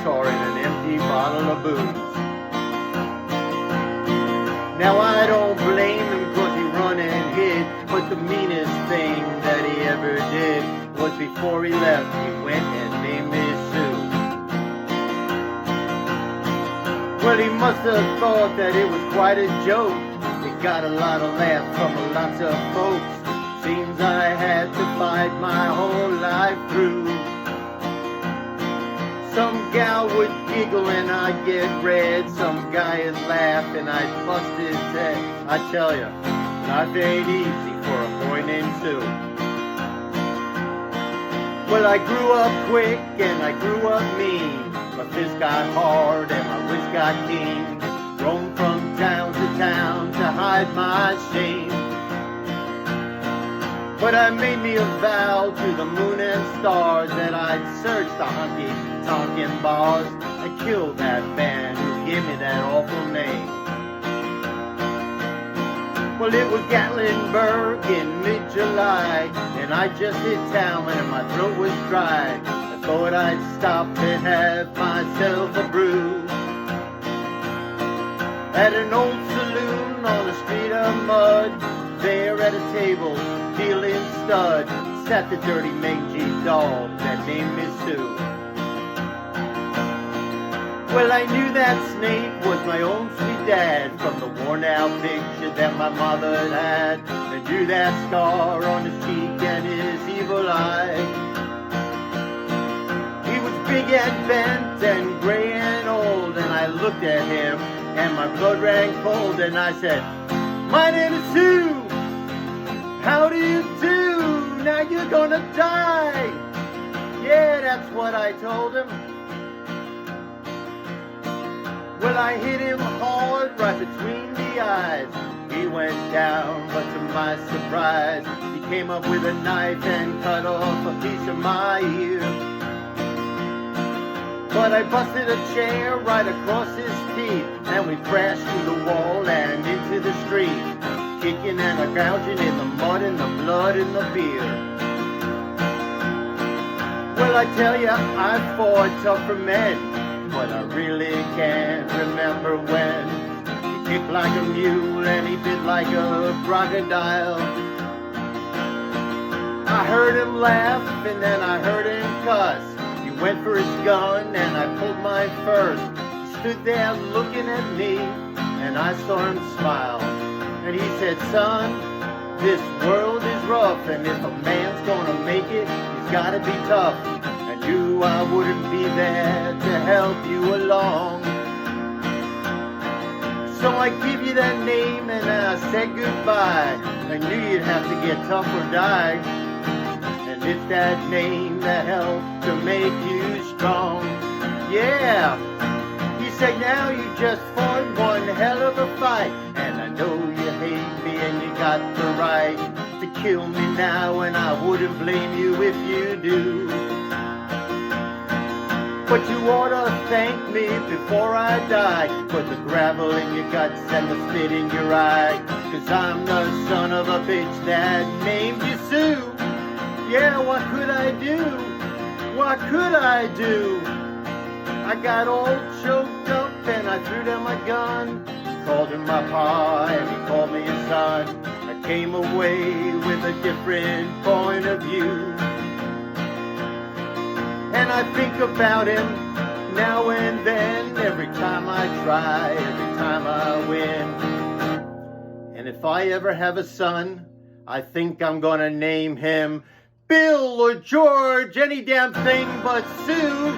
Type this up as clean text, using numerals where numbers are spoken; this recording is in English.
guitar and an empty bottle of booze. Now I don't blame him 'cause he run and hid, but the meanest thing that he ever did was before he left, he went and named Miss Sue. Well, he must have thought that it was quite a joke. It got a lot of laughs from lots of folks. Seems I had to fight my whole life through. Some gal would giggle and I'd get red. Some guy would laugh and I'd bust his head. I tell ya, life ain't easy for a boy named Sue. Well, I grew up quick and I grew up mean. My fist got hard and my wrist got keen. Roamed from town to town to hide my shame. But I made me a vow to the moon and stars that I'd search the honky-tonkin' bars and kill that man who gave me that awful name. Well, it was Gatlinburg in mid-July, and I just hit town and my throat was dry. I thought I'd stop and have myself a brew at an old saloon on a street of mud. There at a table, dealing stud, sat the dirty mangy dog that named Miss Sue. Well, I knew that snake was my own sweet dad from the worn-out picture that my mother had. I knew that scar on his cheek and his evil eye. He was big and bent and gray and old, and I looked at him and my blood ran cold, and I said, "My name is Sue. How do you do? Now you're gonna die." Yeah, that's what I told him. Well, I hit him hard right between the eyes. He went down, but to my surprise, he came up with a knife and cut off a piece of my ear. But I busted a chair right across his teeth, and we crashed through the wall and into the street, kicking and a-gouging in the mud and the blood and the beer. Well, I tell ya, I fought tougher men, but I really can't remember when. He kicked like a mule and he bit like a crocodile. I heard him laugh and then I heard him cuss. He went for his gun and I pulled my first. He stood there looking at me and I saw him smile. And he said, "Son, this world is rough, and if a man's gonna make it, he's gotta be tough. I knew I wouldn't be there to help you along. So I give you that name and I said goodbye. I knew you'd have to get tough or die. And it's that name that helped to make you strong." Yeah. He said, "Now you just fought one hell of a fight, and I know you hate me and you got the right to kill me now, and I wouldn't blame you if you do. But you ought to thank me before I die for the gravel in your guts and the spit in your eye, 'cause I'm the son of a bitch that named you Sue." Yeah, what could I do? What could I do? I got all choked up and I threw down my gun. Called him my pa and he called me his son. I came away with a different point of view. And I think about him now and then, every time I try, every time I win. And if I ever have a son, I think I'm gonna name him Bill or George, any damn thing but Sue.